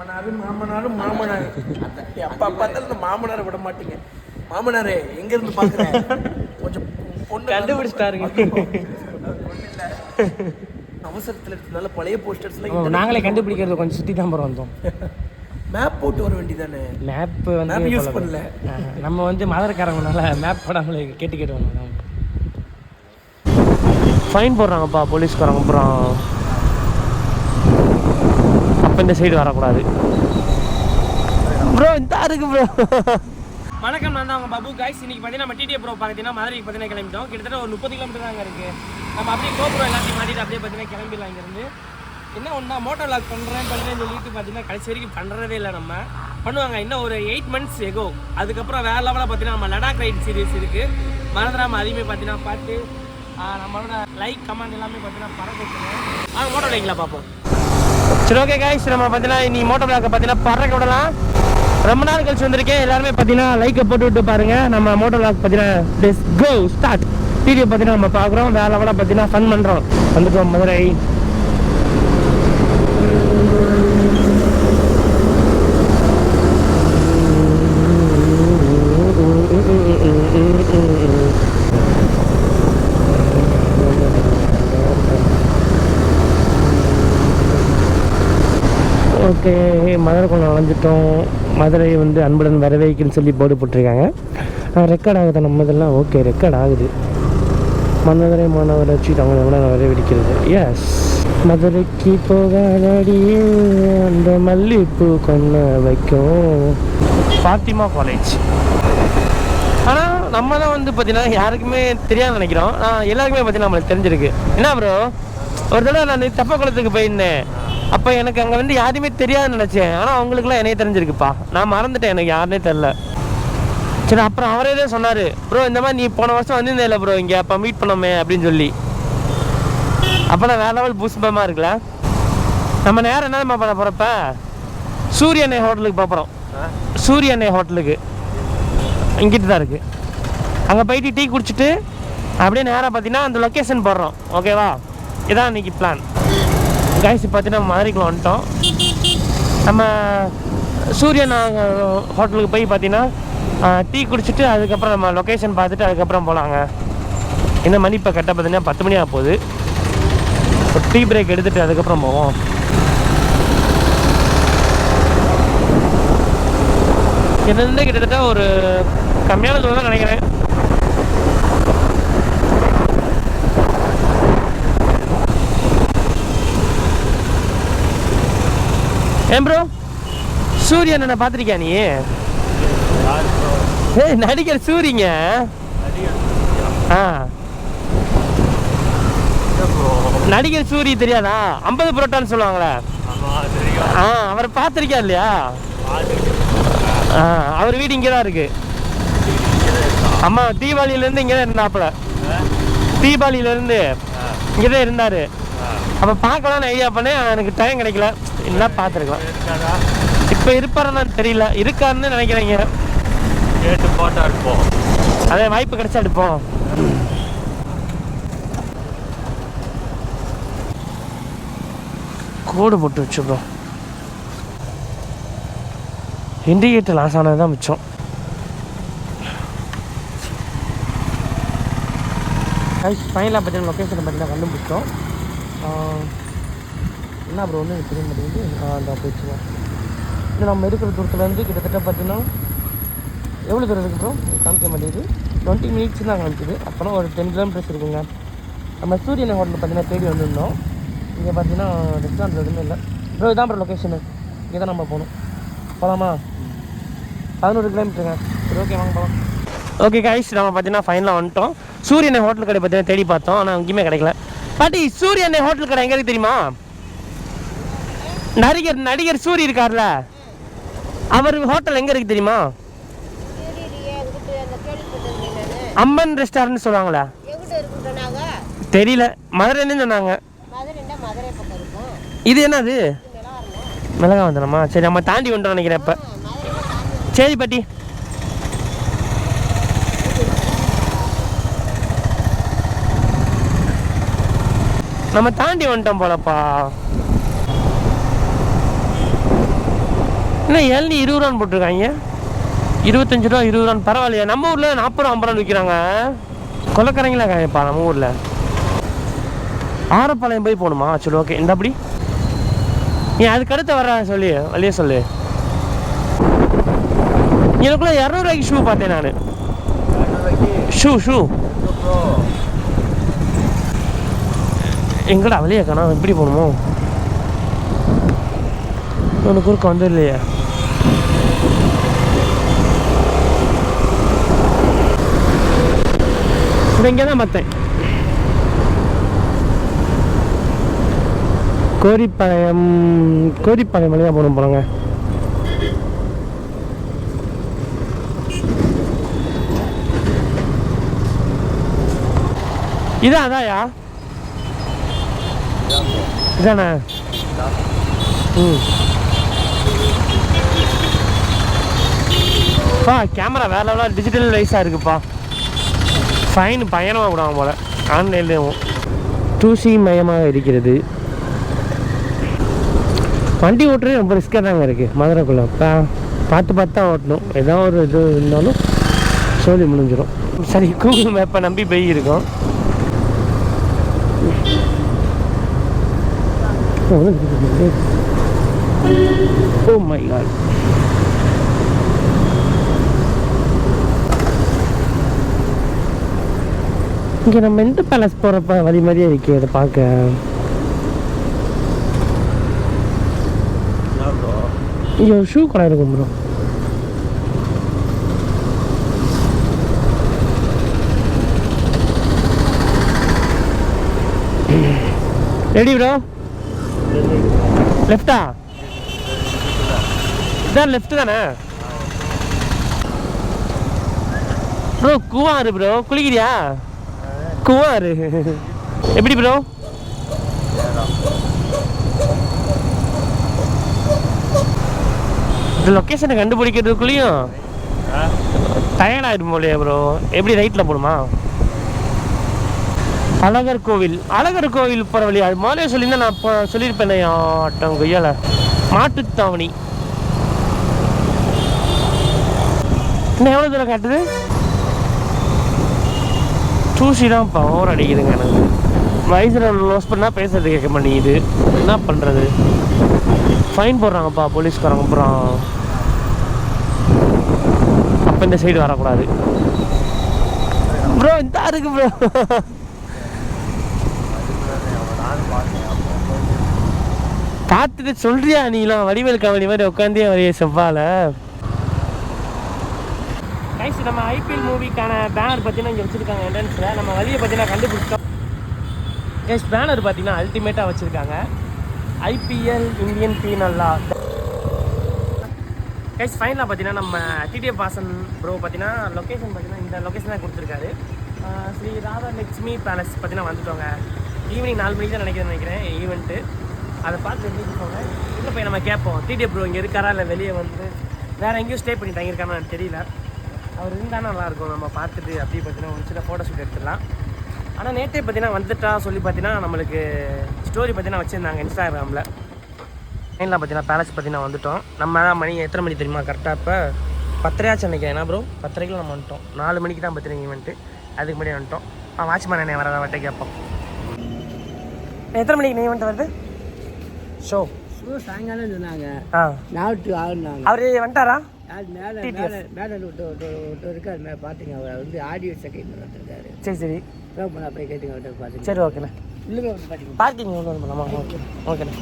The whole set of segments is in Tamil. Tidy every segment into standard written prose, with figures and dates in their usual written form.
மாமனார் அப்பா பார்த்தாலும் இந்த மாமனாரை விட மாட்டீங்க. மாமனாரே எங்க இருந்து பாக்குறேன் கொஞ்சம் பொண்ணு கண்டுபிடிச்சிட்டாருங்க. அவசரத்தில் எடுத்ததுனால பழைய போஸ்டர்ஸ்லாம் நாங்களே கண்டுபிடிக்கிறது கொஞ்சம் சுற்றி தான் வந்தோம். மேப் போட்டு வர வேண்டியதானே. மேப் வந்து யூஸ் பண்ணல. நம்ம வந்து மதுரைக்காரங்கனால மேப் போடாமலே கேட்டு வந்தோம். ஃபைன் போடுறாங்கப்பா போலீஸ்காரங்க. அப்புறம் அப்போ இந்த சைடு வரக்கூடாது ப்ரோ. இந்த இருக்கு ப்ரோ. வணக்கம், நான் தான் அவங்க பாபு காய்ஸ். இன்னைக்கு பார்த்தீங்கன்னா நம்ம டிடிஏ ப்ரோ பார்த்தீங்கன்னா மதுரைக்கு பார்த்தீங்கன்னா கிளம்பிட்டோம். கிட்டத்தட்ட ஒரு 30 கிலோமீட்டர் தாங்க இருக்குது. நம்ம அப்படியே கோப்ரோ எல்லாத்தையும் மாட்டிட்டு அப்படியே பார்த்தீங்கன்னா கிளம்பிடலாம் இங்கேருந்து. என்ன ஒன்றா மோட்டோ வ்ளாக் பண்ணுறேன்னு சொல்லிட்டு பார்த்தீங்கன்னா கடைசி வரைக்கும் பண்ணுறதே இல்லை. நம்ம பண்ணுவாங்க இன்னும் ஒரு 8 months எகோ. அதுக்கப்புறம் வேறு லெவலில் பார்த்தீங்கன்னா நம்ம லடாக் ரைட் சீரிஸ் இருக்குது. மறந்துடாமல் அதையுமே பார்த்தீங்கன்னா பார்த்து நம்மளோட லைக் கமெண்ட் எல்லாமே பார்த்தீங்கன்னா பறக்க வச்சுருங்க. மோட்டோ வ்ளாக்ல பார்ப்போம். சரி, ஓகே காய்ஸ், நம்ம பார்த்தீங்கன்னா நீ மோட்டோ வ்ளாக்கை பார்த்தீங்கன்னா பறக்க விடலாம். ரொம்ப நாள் கழிச்சு வந்திருக்கேன். எல்லாருமே பார்த்தீங்கன்னா லைக்கை போட்டு விட்டு பாருங்க. நம்ம மோட்டோ வ்ளாக் பார்த்தீங்கன்னா லெட்ஸ் கோ ஸ்டார்ட். வீடியோ பார்த்தீங்கன்னா நம்ம பார்க்குறோம். வேற லெவலாக பார்த்தீங்கன்னா ஃபன் பண்ணுறோம். வந்துட்டோம் மதுரை. ஓகே, மதுரைக்குள்ள நுழைஞ்சிட்டோம். மதுரை வந்து அன்புடன் வரவேற்குன்னு சொல்லி போர்டு போட்டிருக்காங்க. ரெக்கார்ட் ஆகுது நம்ம இதெல்லாம். ஓகே, ரெக்கார்ட் ஆகுது. மதுரை மாநகராட்சி தமிழ் வரவேற்கிறது. எஸ், மதுரைக்கு போகாதடியே அந்த மல்லிப்பூ கொண்டு வைக்கும். ஃபாத்திமா காலேஜ். ஆனால் நம்ம தான் வந்து பார்த்தீங்கன்னா யாருக்குமே தெரியாது நினைக்கிறோம். எல்லாருக்குமே பார்த்தீங்கன்னா நம்மளுக்கு தெரிஞ்சிருக்கு. என்ன ப்ரோ, ஒரு தடவை நான் தெப்பக்குளத்துக்கு போயிருந்தேன். அப்போ எனக்கு அங்கே வந்து யாருமே தெரியாதுன்னு நினச்சேன். ஆனால் அவங்களுக்குலாம் என்னையே தெரிஞ்சிருக்குப்பா. நான் மறந்துட்டேன், எனக்கு யாருனே தெரில. சரி, அப்புறம் அவரே தான் சொன்னார், ப்ரோ இந்த மாதிரி நீ போன வருஷம் வந்திருந்தே இல்லை ப்ரோ இங்கே, அப்போ மீட் பண்ணோமே அப்படின்னு சொல்லி. அப்போ நான் வேறு லெவல் பூஸ்பமாக இருக்குல்ல. நம்ம நேரம் என்ன பண்ண போகிறப்ப சூரியனை ஹோட்டலுக்கு போகிறோம். சூரியனை ஹோட்டலுக்கு இங்கிட்டு தான் இருக்குது. அங்கே போயிட்டு டீ குடிச்சிட்டு அப்படியே நேராக பார்த்தீங்கன்னா அந்த லொக்கேஷன் போடுறோம். ஓகேவா, இதான் இன்றைக்கி பிளான். காய்ஸ் பார்த்தீங்கன்னா மதுரைக்குள்ள வந்துட்டோம். நம்ம சூரியன் ஹோட்டலுக்கு போய் பார்த்தீங்கன்னா டீ குடிச்சிட்டு அதுக்கப்புறம் நம்ம லொக்கேஷன் பார்த்துட்டு அதுக்கப்புறம் போகலாங்க. என்ன மணி இப்போ கரெக்டாக பார்த்தீங்கன்னா 10 மணி ஆக போகுது. ஒரு டீ பிரேக் எடுத்துகிட்டு அதுக்கப்புறம் போவோம். என்னென்ன கிட்டத்தட்ட ஒரு கம்மியான தூரம் தான் நினைக்கிறேன். ஏன் ப்ரோ, சூரியன் என்ன பார்த்துருக்கியா நீ? நடிகர் சூரியங்க. நடிகர் சூரிய தெரியாதா? 50 புரோட்டான்னு சொல்லுவாங்களே. அவர் பார்த்துருக்கியா இல்லையா? அவர் வீடு இங்கே தான் இருக்கு. அம்மா தீபாவளியிலேருந்து இங்கே தான் இருந்தாப்புல. தீபாவளியிலேருந்து இங்கே தான் இருந்தார். அப்போ பார்க்கலான்னு ஐடியா பண்ணேன். எனக்கு டைம் கிடைக்கல. என்ன பார்த்துருக்கலாம். இப்போ இருப்பாருன்னு தெரியல. இருக்காருன்னு நினைக்கிறீங்க. கேட்டு போட்டோ எடுப்போம். அதே வாய்ப்பு கிடைச்சா எடுப்போம். கோடு போட்டு வச்சுப்போம். இண்டிகேட்டர் லாஸ் ஆனது தான் மிச்சம். ஃபைனலாக பார்த்தீங்கன்னா லொக்கேஷனை பார்த்தீங்கன்னா கண்டுபிடிச்சோம். என்ன ப்ரோ ஒன்று தெரிய மாட்டேங்குது. அந்த போயிடுச்சுங்க. இது நம்ம இருக்கிற தூரத்துலேருந்து கிட்டத்தட்ட பார்த்தீங்கன்னா எவ்வளோ தூரம் இருக்குது ப்ரோ காமிக்க மாட்டேங்குது. 20 minutes தான் காமிக்குது. அப்புறம் ஒரு 10 kilometers இருக்குங்க. நம்ம சூரியன் ஹோட்டலில் பார்த்தீங்கன்னா தேடி வந்திருந்தோம். இங்கே பார்த்தீங்கன்னா ரெஸ்டாரண்ட் எதுவுமே இல்லை ப்ரோ. இதான் ப்ரோ லொக்கேஷனு. இங்கே தான் நம்ம போகணும். போகலாமா? 11 kilometerங்க. சரி, ஓகே வாங்க போகலாம். ஓகே காய்ஸ், நம்ம பார்த்தீங்கன்னா ஃபைனலாக வந்துட்டோம். சூரியன் ஹோட்டல் கடை பார்த்தீங்கன்னா தேடி பார்த்தோம். ஆனால் எங்கேயுமே கிடைக்கல. பாட்டி, சூரியன் ஹோட்டல் கடை எங்கே இருக்குது தெரியுமா? நடிகர் சூரிய இருக்கார்ல, அவர் ஹோட்டல் எங்கே இருக்குது தெரியுமா? அம்மன் ரெஸ்டாரண்ட் சொல்லுவாங்களா? தெரியல, மதுரைன்னு சொன்னாங்க. இது என்னது? மிளகா வந்தனமா? சரி, நம்ம தாண்டி வந்துட்டோம் நினைக்கிறேன். இப்போ சரி பாட்டி, நம்ம தாண்டி வந்துட்டோம் போலப்பா. என்ன இளநீ 20 ரூபான்னு போட்டிருக்காங்க. 25 ரூபா 20 ரூபான்னு பரவாயில்லையா? நம்ம ஊரில் 40 ரூபா 50 ரூபான்னு விற்கிறாங்க. கொலைக்கரைங்களா காயப்பா நம்ம ஊரில். ஆரப்பாளையம் போய் போகணுமா? சரி ஓகே. இந்த அப்படி நீ அதுக்கு அடுத்து வர சொல்லி வழியே சொல்லு. எனக்குள்ள 200 ரூபாய்க்கு ஷூ பார்த்தேன் நான். ஷூ எங்கடா வெளியே காணோம். எப்படி போகணுமோ? ஒன்று குறுக்க வந்து இல்லையா? இங்கே தான் பார்த்தேன். கோரிப்பாளையம் வழியாக போகணும் போகிறாங்க. இதான் அதாயா? இதானே? பா கேமரா வேற லெவலாக டிஜிட்டல் வைஸாக இருக்குப்பா. ஃபைன் பயணமாக விடுவாங்க போல். ஆன்லைன்லேயும் தூசி மயமாக இருக்கிறது. வண்டி ஓட்டுறது ரொம்ப ரிஸ்க்காக தாங்க இருக்குது மதுரைக்குள்ளே. பார்த்து தான் ஓட்டணும். ஏதாவது ஒரு இது இருந்தாலும் சொல்லி முடிஞ்சிடும். சரி, கூகுள் மேப்பை நம்பி போய் இருக்கோம். Oh my God. இங்கே நம்ம எந்த பேலஸ் போகிறப்ப வழி மாதிரியே இருக்கு. அதை பார்க்க இங்கே ஒரு ஷூ கடை இருக்கும் ப்ரோ. Ready bro? லெஃப்டா? இதான் லெஃப்ட் தானே ப்ரோ? குவாரு ப்ரோ, குளிக்கிறியா? குவாரு எப்படி ப்ரோ? இந்த லொக்கேஷனை கண்டுபிடிக்கிறதுக்குள்ளேயும் டயர்டாயிடும் போலையா ப்ரோ? எப்படி ரைட்டில் போடுமா? அழகர் கோவில் போகிற வழி. அது முதலே சொல்லியிருந்தா நான் இப்போ சொல்லியிருப்பேன். ஆட்டம் கொய்யால மாட்டுத்தாவணி. இன்னும் எவ்வளோ தூரம் காட்டுது? தூசி தான் பவர் அடிக்குதுங்க எனக்கு. வயசில் லோஸ் பண்ணால் பேசுறது கேட்க மாட்டேங்குது. என்ன பண்ணுறது? ஃபைன் போடுறாங்கப்பா போலீஸ்காரங்க. அப்புறம் அப்போ இந்த சைடு வரக்கூடாது ப்ரோ. இந்த இருக்கு ப்ரோ. பார்த்துட்டு சொல்றியா நீலாம்? வடிவேல் காமெடி மாதிரி உட்காந்தே வரைய செவ்வால. கைஸ், நம்ம ஐபிஎல் மூவிக்கான பேனர் பார்த்தீங்கன்னா இங்கே வச்சுருக்காங்க என்ட்ரன்ஸில். நம்ம வழியை பார்த்தீங்கன்னா கண்டுபிடிச்சோம். கைஸ், பேனர் பார்த்தீங்கன்னா அல்டிமேட்டாக வச்சுருக்காங்க. ஐபிஎல் இந்தியன் பீனல் லா. கைஸ், ஃபைனலாக பார்த்தீங்கன்னா நம்ம டிடிஎஃப் வாசன் ப்ரோ பார்த்தீங்கன்னா லொக்கேஷன் பார்த்தீங்கன்னா இந்த லொக்கேஷன் தான் கொடுத்துருக்காரு. ஸ்ரீ ராதா லட்சுமி பேலஸ் பார்த்தீங்கன்னா வந்துட்டோங்க. ஈவினிங் 4 மணிக்கு தான் நினைக்கிறேன் ஈவெண்ட்டு. அதை பார்த்து தெரிஞ்சுக்கோங்க. இல்லை போய் நம்ம கேட்போம், டிடிஎஃப் ப்ரோ இங்கே இருக்காரா இல்லை வெளியே வந்து வேறு எங்கேயும் ஸ்டே பண்ணி தங்கியிருக்கான்னு எனக்கு தெரியல. அவர் இருந்தால் நல்லாயிருக்கும். நம்ம பார்த்துட்டு அப்படியே பார்த்தீங்கன்னா ஒரு சில ஃபோட்டோ ஷூட் எடுத்துடலாம். ஆனால் நேற்றே பார்த்தீங்கன்னா வந்துட்டா சொல்லி பார்த்தீங்கன்னா நம்மளுக்கு ஸ்டோரி பார்த்தீங்கன்னா வச்சுருந்தாங்க இன்ஸ்டாகிராமில். மெயினில் பார்த்தீங்கன்னா பேலஸ் பார்த்தீங்கன்னா வந்துவிட்டோம். நம்ம தான் மணி எத்தனை மணி தெரியுமா? கரெக்டாக இப்போ 10:30 நினைக்கிறேன். ஏன்னா ப்ரோ 10:30 நம்ம வந்துட்டோம். 4 மணிக்கு தான் பார்த்தீங்கன்னா ஈவெண்ட்டு. அதுக்கு முன்னாடி வந்துட்டோம். வாட்ச்மேன் என்ன வர வட்டை கேட்போம். எத்தனை மணிக்கு ஈவெண்ட் வருது? ஷோ சாயங்காலம் சொன்னாங்க. அவர் வந்துட்டாரா? மேலே இருக்காரு பார்த்துங்க. அவர் வந்து ஆடியோ செகண்ட் வந்துருக்காரு. சரி அப்படியே கேட்டுங்க அவர்கிட்ட பார்த்துங்க. சரி ஓகேண்ணே. இல்லைங்க பார்த்துங்க. பார்க்கிங் ஒன்று பண்ணலாமா? ஓகேண்ணே.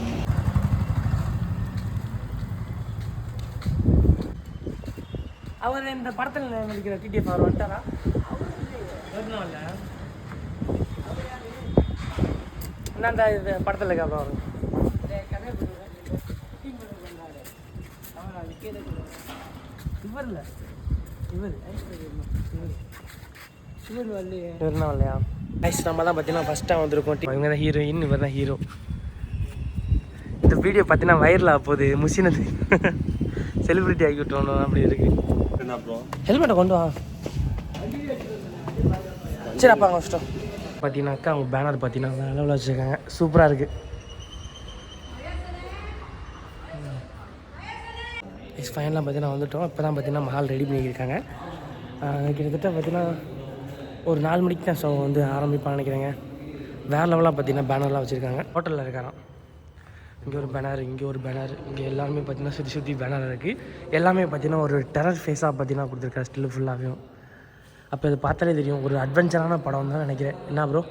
அவர் இந்த படத்தில் நடிக்கிற டிடிஎஃப் அவர் வந்துட்டாரா? இல்லை என்னண்டா இது படத்தில் இருக்க அப்புறம் இவர் இல்லையா? நைஸ். நம்ம தான் பார்த்தீங்கன்னா ஃபஸ்ட்டாக வந்திருக்கோம். இவங்க தான் ஹீரோயின், இவர் தான் ஹீரோ. இந்த வீடியோ பார்த்தீங்கன்னா வைரல் ஆக போகுது. முசினது செலிபிரிட்டி ஆகி விட்டுறோம் அப்படி இருக்கு. ஹெல்மெட்டை கொண்டு வா. சரி அப்பா அங்கே வச்சிட்டோம். பார்த்தீங்கன்னாக்கா அவங்க பேனர் பார்த்தீங்கன்னா அளவில் வச்சுருக்காங்க. சூப்பராக இருக்குது. ஃபைனலாக பார்த்தீங்கன்னா வந்துவிட்டோம். இப்போ தான் பார்த்தீங்கன்னா மஹால் ரெடி பண்ணியிருக்காங்க. கிட்டத்தட்ட பார்த்தீங்கன்னா ஒரு 4 மணிக்கு தான் ஷோ வந்து ஆரம்பிப்பான்னு நினைக்கிறேங்க. வேறு லெவலாக பார்த்தீங்கன்னா பேனர்லாம் வச்சுருக்காங்க. ஹோட்டலில் இருக்காராம். இங்கே ஒரு பேனர், இங்கே ஒரு பேனர், இங்கே எல்லாருமே பார்த்தீங்கன்னா சுற்றி சுற்றி பேனர் இருக்குது. எல்லாமே பார்த்தீங்கன்னா ஒரு டெரர் ஃபேஸாக பார்த்தீங்கன்னா கொடுத்துருக்காரு ஸ்டில் ஃபுல்லாகவும். அப்போ இது பார்த்தாலே தெரியும் ஒரு அட்வென்ச்சரான படம் தான் நினைக்கிறேன். என்ன ப்ரோ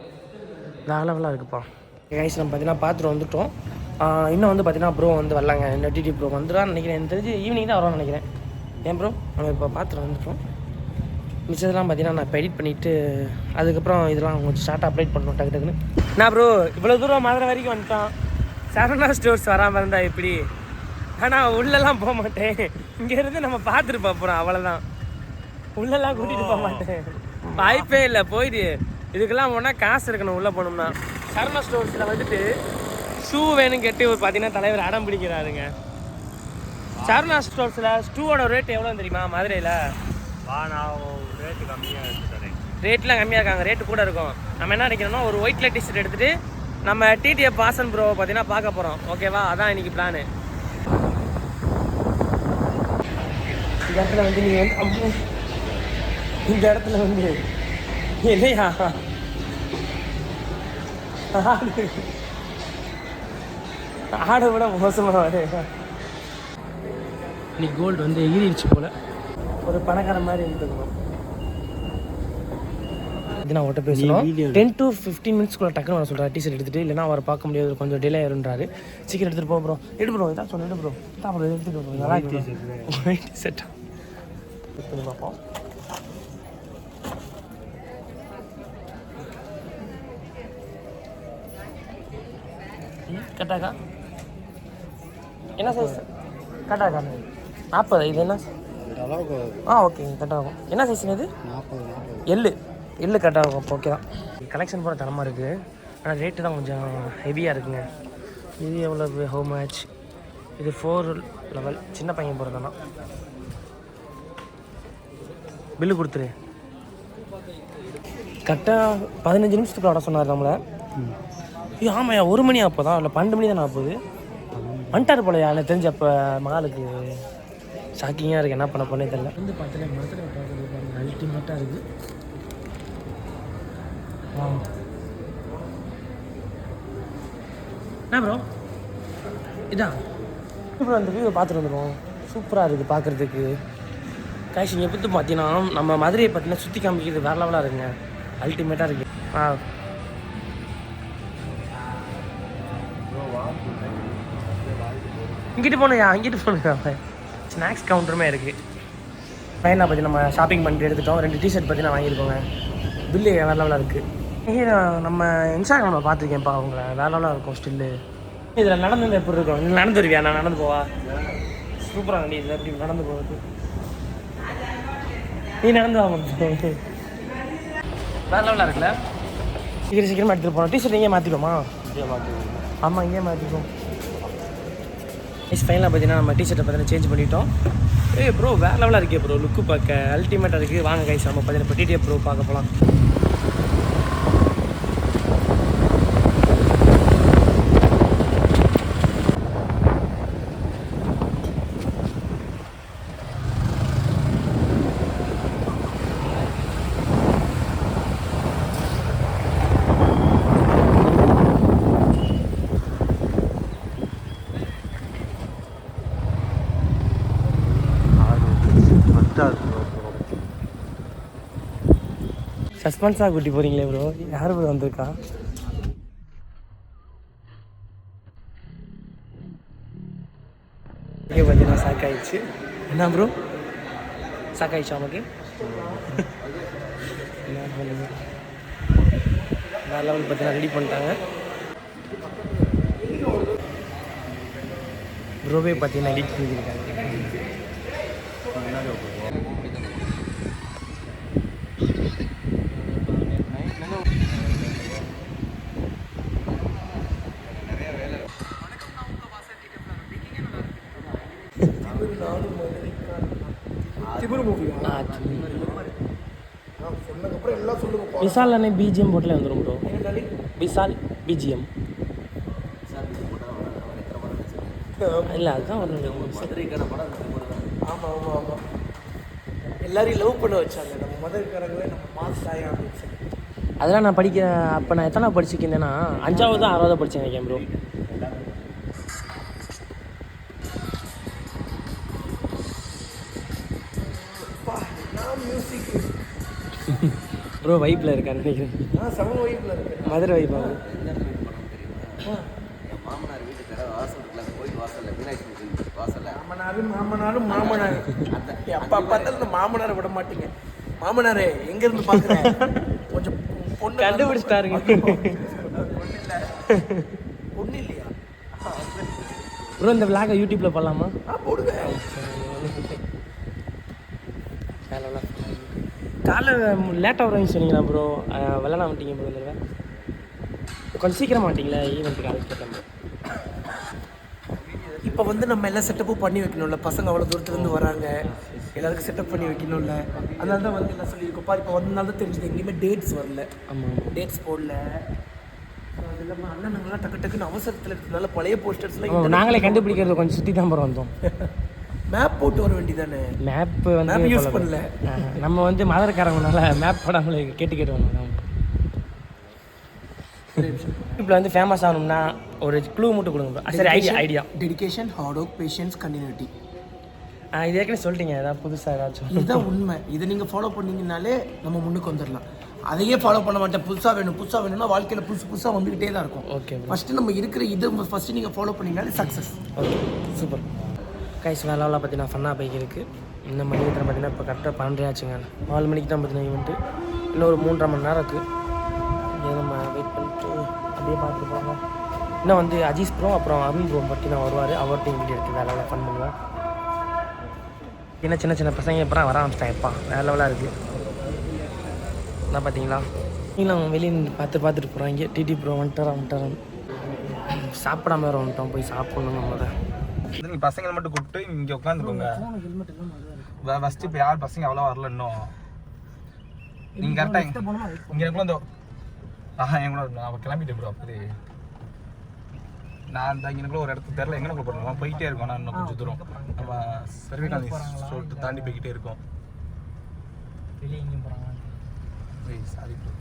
வேறு லெவலாக இருக்குப்பா. கைஸ் நம்ம பார்த்தீங்கன்னா பார்த்துட்டு வந்துவிட்டோம். இன்னும் வந்து பார்த்தீங்கன்னா ப்ரோ வந்து வரலாங்க. இந்த டிடி ப்ரோ வந்துடுவான்னு நினைக்கிறேன். எனக்கு தெரிஞ்சு ஈவினிங் தான் வரும்னு நினைக்கிறேன். ஏன் ப்ரோ நம்ம இப்போ பார்த்துட்டு வந்துட்டோம். மிச்சதெல்லாம் பார்த்தீங்கன்னா நான் இப்போ எடிட் பண்ணிவிட்டு அதுக்கப்புறம் இதெல்லாம் கொஞ்சம் ஷார்ட்டாக அப்டேட் பண்ணணும் டக்கு டக்குன்னு. நான் ப்ரோ இவ்வளோ தூரம் மதுரை வரைக்கும் வந்துட்டோம். சரவணா ஸ்டோர்ஸ் வராமல் இருந்தால் எப்படி? ஆனால் உள்ளெல்லாம் போக மாட்டேன். இங்கேருந்து நம்ம பார்த்துட்டு பார்ப்போம், அவ்வளோதான். உள்ளெல்லாம் கூட்டிகிட்டு போக மாட்டேன், வாய்ப்பே இல்லை. போயிடு இதுக்கெல்லாம் போனால் காசு இருக்கணும் உள்ளே போகணும்னா. சரவணா ஸ்டோர்ஸில் வந்துட்டு ஷூ வேணும் கேட்டு ஒரு பார்த்தீங்கன்னா தலைவர் அடம் பிடிக்கிறாருங்க. சரவணா ஸ்டோர்ஸில் ஷூவோட ரேட் எவ்வளோன்னு தெரியுமா மதுரையில்? ரேட்டு கம்மியாக இருக்குது. ரேட்லாம் கம்மியாக இருக்காங்க, ரேட்டு கூட இருக்கும். நம்ம என்ன நினைக்கிறோம்னா ஒரு ஒயிட் கலர் டிஷர்ட் எடுத்துகிட்டு நம்ம டிடிஎஃப் வாசன் ப்ரோவை பார்த்தீங்கன்னா பார்க்க போகிறோம். ஓகேவா? அதான் இன்றைக்கி பிளானு. இந்த இடத்துல வந்து நீங்கள் வந்து இந்த இடத்துல வந்து இல்லையா ஆடை விட மோசமாக வருது. இன்னைக்கு கோல்டு வந்து எகிரிடுச்சு போல். ஒரு பணக்கார மாதிரி இருந்துக்கணும். இது நான் அவர்கிட்ட பேசணும். 10 to 15 மினிட்ஸ்க்குள்ள டக்குன்னு வர சொல்கிறேன். டிஷர்ட் எடுத்துகிட்டு, இல்லைனா அவரை பார்க்க முடியாது, கொஞ்சம் டிலே ஆயிருன்றாரு. சீக்கிரம் எடுத்துகிட்டு போ ப்ரோ. எடு ப்ரோ, இதான் சொன்னேன். எடு ப்ரோ, தான் ப்ரோ எடுத்துகிட்டு ப்ரோ. நல்லா இருக்கு செட்டா பண்ணி பார்ப்போம். கட்டாக்கா என்ன சைஸ்? கட்டாக்கா 40. இது என்ன? ஓகே கட்டாகும். என்ன சைஸுங்க இது? 40. எள்ளு கட்டாகும். ஓகே தான். கலெக்ஷன் போட தரமாக இருக்குது. ஆனால் ரேட்டு தான் கொஞ்சம் ஹெவியாக இருக்குங்க. இது எவ்வளோ? How much? இது 4 லெவல். சின்ன பையன் போகிறதுனா பில்லு கொடுத்துரு. கரெக்டாக 15 நிமிஷத்துக்கு வர சொன்னார் நம்மளை. ஆமாயா 1 மணி அப்போ தான், இல்லை 12 மணி தானே ஆகுது. வந்துட்டார் போலையா எனக்கு தெரிஞ்ச. அப்போ மகாலுக்கு ஷாக்கிங்காக இருக்குது. என்ன பண்ண போனே தெரியல. வந்து பார்த்தீங்கன்னா மதுரை பார்க்குறது பாருங்கள், அல்டிமேட்டாக இருக்குது. என்ன ப்ரோ இதான் இப்போ அந்த வியூவை பார்த்துட்டு வந்துடுவோம். சூப்பராக இருக்குது பார்க்குறதுக்கு. காய்ச்சி இங்கே பற்றி பார்த்தீங்கன்னா நம்ம மதுரையை பார்த்தீங்கன்னா சுற்றி காமிக்கிறது வேறு லெவலாக இருக்குங்க. அல்டிமேட்டாக இருக்குது. இங்கிட்டு போனையா? அங்கிட்டு போனேன். ஸ்நாக்ஸ் கவுண்டருமே இருக்குது. ஃபைனாக பற்றி நம்ம ஷாப்பிங் பண்ணிட்டு எடுத்துட்டோம். 2 டிஷர்ட் பற்றி நான் வாங்கியிருக்கோங்க. பில்லு வேறு லெவலாக இருக்குது. இங்கே நம்ம இன்ஸ்டாகிராமில் பார்த்துருக்கேன்ப்பா அவங்கள. வேறு லெவலாக இருக்கும் ஸ்டில்லு. இதில் நடந்து எப்படி இருக்கும்? நீ நடந்து வருவியா? நான் நடந்து போவா? சூப்பராக நீ இதில் எப்படி நடந்து போகிறது? நீ நடந்து வாங்க. வேறு லெவலாக இருக்குல்ல? சீக்கிரமாக எடுத்துகிட்டு போனோம். டிஷர்ட் இங்கே மாற்றிக்கோமா? ஆமாம் இங்கே மாற்றிக்கோம். ஃபைனலாக பார்த்தீங்கன்னா நம்ம டிஷர்ட்டை பார்த்தீங்கன்னா சேஞ்ச் பண்ணிட்டோம். ப்ரோ வேறு லெவலாக இருக்கே ப்ரோ. லுக்கு பார்க்க அல்டிமேட்டாக இருக்குது. வாங்க கைஸ் நம்ம பார்த்தீங்கன்னா இப்போ டிடிஎஃப் ப்ரோ பார்க்க போகலாம். சஸ்பென்ஸாக கூட்டி போகிறீங்களே ப்ரோ. யார் ப்ரோ வந்திருக்கா? இங்கே பார்த்தீங்கன்னா சாக்காயிடுச்சு. என்ன ப்ரோ சாக்காயிடுச்சா நமக்கு? என்ன பண்ணுங்க வேறு லெவல் பார்த்தீங்கன்னா ரெடி பண்ணிட்டாங்க. ப்ரோவே பார்த்தீங்கன்னா எடிட் பண்ணியிருக்காங்க. விசால் பிஜிஎம் போட்டில் வந்துடும் ப்ரோ. விசால் பிஜிஎம் இல்லை அதுதான் ஒரு மதுரைக்கான படம் ஆமாம் ஆமாம் ஆமாம், எல்லாரையும் லவ் பண்ண வச்சாங்க நம்ம மதுரைக்காரங்களே நம்ம மாஸ் ஆயா அப்படின்னு சொல்லி. அதெல்லாம் நான் படிக்க அப்போ நான் எத்தனை படிச்சுக்கிருந்தேன்னா 5வது 6வது படித்தேன் நினைக்கிறேன் ப்ரோ. மியூசிக் ப்ரோ வைப்பில் இருக்கான்னு நினைக்கிறேன். செம வைப்பில் இருக்கு. மதுரை வைப்பா என் மாமனார் வீட்டுக்கார வாசல் இருக்குல்ல, அந்த கோயில் வாசல்ல மீனாட்சி கோயில் வாசல்ல மாமனார் அப்பா பார்த்தாலும் இந்த மாமனாரை விட மாட்டீங்க. மாமனாரே எங்கேருந்து பார்க்குறேன் கொஞ்சம் பொண்ணு கண்டுபிடிச்சிட்டாருங்க. பொண்ணு இல்லையா ப்ரோ இந்த விளாகை யூடியூப்பில் போடலாமா? போடுவேன். காலைல லேட்டாக வருவாங்க சொன்னீங்களா ப்ரோ? வெள்ளனா வந்துட்டீங்க ப்ரோ. இந்த தடவை கொஞ்சம் சீக்கிரமாக மாட்டிங்களா ஈவெண்ட்டுக்கு? காலேஜ் கேட்டேன் ப்ரோ. இப்போ வந்து நம்ம எல்லாம் செட்டப்பும் பண்ணி வைக்கணும்ல, பசங்க அவ்வளோ தூரத்துலேருந்து வராங்க, எல்லாருக்கும் செட்டப் பண்ணி வைக்கணும்ல. அதனால தான் வந்து எல்லாம் சொல்லியிருக்கோம். இப்போ வந்தனால தான் தெரிஞ்சது எங்கேயுமே டேட்ஸ் வரல. ஆமாம் டேட்ஸ் போடல. அது இல்லாமல் அண்ணனுங்களாம் டக்கு டக்குன்னு அவசரத்தில் இருக்கிறதுனால பழைய போஸ்டர்ஸ்லாம் நாங்களே கண்டுபிடிக்கிறது கொஞ்சம் சுற்றி தான் ப்ரோ வந்தோம். மேப் போட்டு வர வேண்டியதானே. மேப்பு வந்து மேப் யூஸ் பண்ணல. நம்ம வந்து மதுரைக்காரங்கனால மேப் போடாமலே கேட்டு வரணும். இப்போ வந்து ஃபேமஸ் ஆகணும்னா ஒரு க்ளூ மட்டும் கொடுங்க. சரி, idea dedication, hard work, patience, continuity. இது ஏற்கனவே சொல்லிட்டீங்க. ஏதாவது புதுசாக ஏதாச்சும்? இதுதான் உண்மை. இதை நீங்கள் ஃபாலோ பண்ணிங்கனாலே நம்ம முன்னுக்கு வந்துடலாம். அதையே ஃபாலோ பண்ண மாட்டேன், புதுசாக வேணும்னா வாழ்க்கையில் புதுசாக வந்துக்கிட்டே தான் இருக்கும். ஓகே, ஃபஸ்ட்டு நம்ம இருக்கிற இது ஃபஸ்ட்டு நீங்கள் ஃபாலோ பண்ணிங்கனாலே சக்ஸஸ். Okay, super. கைஸ் வேலைலாம் பார்த்தீங்கன்னா ஃபன்னாக போய்க்கு இருக்குது. இந்த மணி பார்த்தீங்கன்னா இப்போ கரெக்டாக 12 ஆச்சுங்க. 4 மணிக்கு தான் பார்த்தீங்கன்னா ஈவெண்ட்டு. இன்னும் ஒரு 3.5 மணி நேரம் இருக்குது. இங்கே நம்ம வெயிட் பண்ணிட்டு அப்படியே பார்த்துட்டு போங்க. இன்னும் வந்து அஜீஸ் ப்ரோ அப்புறம் அருண் ப்ரோ பார்த்தீங்கன்னா வருவார். அவர்கிட்டையும் வீடியோ எடுத்து வேலைலாம் ஃபன் பண்ணுவோம். ஏன்னா சின்ன சின்ன பசங்க இப்போ வர ஆரம்பிச்சிட்டாங்க. எப்பா வேலை லெவலாக இருக்குது. என்ன பார்த்தீங்களா? நீங்களும் வெளியே பார்த்துட்டு போகிறாங்க. டிடி ப்ரோ வந்துட்டாரான் சாப்பிடாம வேறு வந்துட்டோம். போய் சாப்பிட்ணும். நம்ம தான் நீங்கள் பசங்களை மட்டும் கூப்பிட்டு இங்கே உட்காந்துக்கோங்க. ஃபஸ்ட்டு இப்போ யார் பசங்க அவ்வளோ வரல இன்னும். நீங்கள் கரெக்டாக இங்கே எனக்குள்ள வந்தோம். என் கூட நான் கிளம்பிட்டேன் ப்ரோ. அப்போதே நான் இந்த இங்கேக்குள்ள ஒரு இடத்துக்கு தெரில எங்கே போகிறோம். போய்கிட்டே இருக்கோம். நான் இன்னும் கொஞ்சம் தூரம் நம்ம சர்வே காலேஜ் சொல்லிட்டு தாண்டி போய்கிட்டே இருக்கோம். வெளியே எங்கேயும் போகிறாங்க. சாரி ப்ரோ,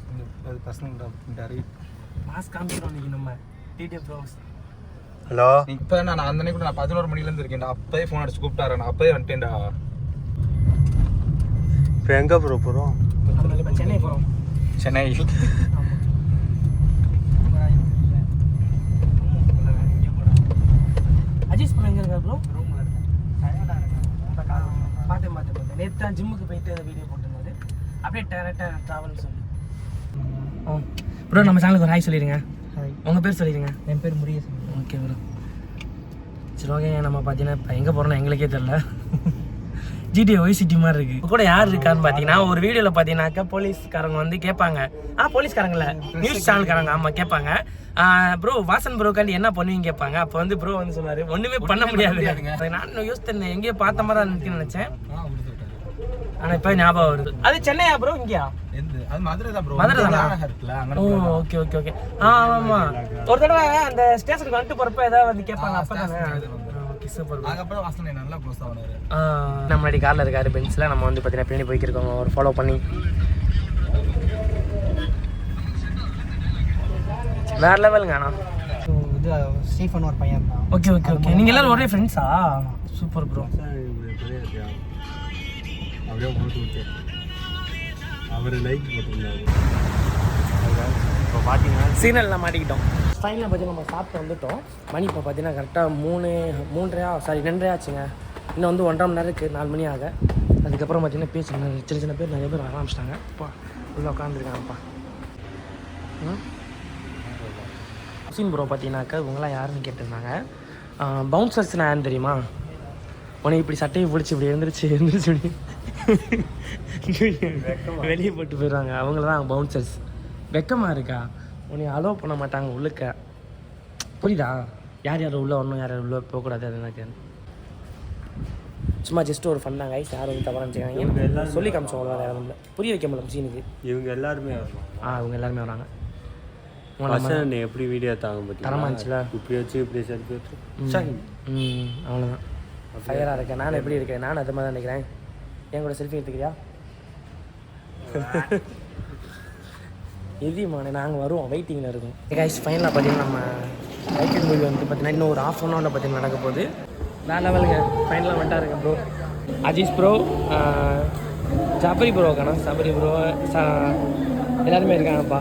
கொஞ்சம் பர்சனல் மாஸ்க் காமிச்சிடும் இன்றைக்கி நம்ம டிடி ப்ரோ. ஹலோ, இப்போ நான் அந்த அன்னைக்கு நான் 11 மணிலேருந்து இருக்கேன்டா. அப்போயே ஃபோன் அடிச்சு கூப்பிட்டாரு. நான் அப்போயே வந்துட்டேன்டா. இப்போ எங்கே ப்ரோ போகிறோம்? இப்போ சென்னை போகிறோம். சென்னை. அஜீஸ் ப்ரோ எங்கே இருக்கா ப்ரோ? பார்த்தேன். நேற்று தான் ஜிம்முக்கு போயிட்டு அந்த வீடியோ போட்டிருந்தாரு. அப்படியே டேரக்டாக ட்ராவல்னு சொல்லி. ப்ரோ நம்ம சேனலுக்கு ஒரு ஹாய் சொல்லிடுங்க. உங்கள் பேர் சொல்லிடுங்க. என் பேர் முருகேசன். Okay bro. சரி ஓகேங்க. நம்ம பார்த்தீங்கன்னா இப்போ எங்கே போகிறோன்னா எங்களுக்கே தெரில. ஜிடிஏ ஒய்சிட்டி மாதிரி இருக்குது. இப்போ கூட யார் இருக்கான்னு பார்த்தீங்கன்னா ஒரு வீடியோவில் பார்த்தீங்கன்னாக்கா போலீஸ்காரங்க வந்து கேட்பாங்க. போலீஸ்காரங்கள நியூஸ் சேனல்காரங்க ஆமாம் கேட்பாங்க. ப்ரோ வாசன் ப்ரோக்காண்டி என்ன பண்ணுவீங்க கேட்பாங்க. அப்போ வந்து ப்ரோ வந்து சொன்னார் ஒன்றுமே பண்ண முடியாது. நான் யோசித்தேன் எங்கேயோ பார்த்த மாதிரி தான் இருக்குன்னு நினச்சேன். ஆனால் இப்போ ஞாபகம் வருது. அது சென்னையா ப்ரோ? இங்கேயா? அது மதுரை தான் ப்ரோ. மதுரை தான் இருக்குல்ல. ஓ ஓகே. ஆமாம். ஒரு தடவை அந்த ஸ்டேஷனுக்கு வந்துட்டு போகிறப்ப ஏதாவது வந்து கேட்பாங்க. அப்போ தானே. Okay super. அதுக்கப்புறம் வாசனை நல்லா க்ளோஸ் ஆனாரு. நம்ம முன்னாடி காரில் இருக்காரு பென்ஸில். நம்ம வந்து பார்த்தீங்கன்னா பின்னாடி போய்க்கிருக்கோம். ஒரு ஃபாலோ பண்ணி வேறு லெவலுங்க. ஆனால் இது ஸ்டீஃபன் ஒரு பையன் தான். ஓகே. நீங்கள் எல்லோரும் ஒரே ஃப்ரெண்ட்ஸா? Super bro. அப்படியே போட்டு விட்டு அவர் லைக் போட்டிருந்தாரு. இப்போ பார்த்தீங்கன்னா சிக்னலில் மாட்டிக்கிட்டோம். ஃபைனலாக பார்த்தீங்கன்னா நம்ம சாப்பிட்டு வந்துட்டோம். மணி இப்போ பார்த்தீங்கன்னா கரெக்டாக 2:30 ஆச்சுங்க. இன்னும் வந்து 1.5 மணி நேரம் இருக்குது. 4 மணி ஆக. அதுக்கப்புறம் பார்த்தீங்கன்னா சின்ன பேர் நிறைய பேர் வர ஆரம்பிச்சிட்டாங்க. அப்பா உள்ளே உட்காந்துருக்காங்கப்பா. ஹுசீன் ப்ரோ பார்த்தீங்கன்னாக்கா இவங்களாம் யாருன்னு கேட்டிருந்தாங்க. பவுன்சர்ஸ் நான் யாருன்னு தெரியுமா? உனக்கு இப்படி சட்டையை பிடிச்சி இப்படி எழுந்திரிச்சு வெளியே போட்டு போயிடுவாங்க. அவங்கள தான் பவுன்சர்ஸ். வெக்கமாக இருக்கா? உன்னை அலோவ் பண்ண மாட்டாங்க உள்ளுக்க. புரியுதா? யார் உள்ளே வரணும், யார் உள்ளே போகக்கூடாது. அது எனக்கு சும்மா ஜஸ்ட் ஒரு ஃபன் தான் கைஸ். யாரும் வந்து தவறாக நினச்சிக்கிறாங்க. சொல்லி காமிச்சோம் அவ்வளோ. வேறு இல்லை, புரிய வைக்க முடியல சீனுக்கு. இவங்க எல்லாருமே அவங்க எல்லாருமே வராங்க. பசங்க எப்படி வீடியோ தாங்க பற்றி தரமா இருந்துச்சுல இப்படி வச்சு இப்படி செல்ஃபி வச்சு அவ்வளோதான் ஃபயராக இருக்கேன். நான் எப்படி இருக்கேன்? நான் அது மாதிரி தான் நினைக்கிறேன். என் கூட செல்ஃபி எடுத்துக்கிறியா? எதியமான நாங்கள் வருவோம், வெயிட்டிங்கில் இருக்கோம். கைஸ் ஃபைனலாக பார்த்தீங்கன்னா நம்ம ரைட்டிங் மூவி வந்து பார்த்தீங்கன்னா இன்னும் ஒரு ½ அன் ஹவரில் பார்த்தீங்கன்னா நடக்க போகுது. வேறு லெவலுங்க. ஃபைனலாக வந்துட்டாருங்க ப்ரோ. அஜீஸ் ப்ரோ, ஜாபரி ப்ரோ இருக்கானா, சபரி ப்ரோ எல்லாருமே இருக்காங்கப்பா.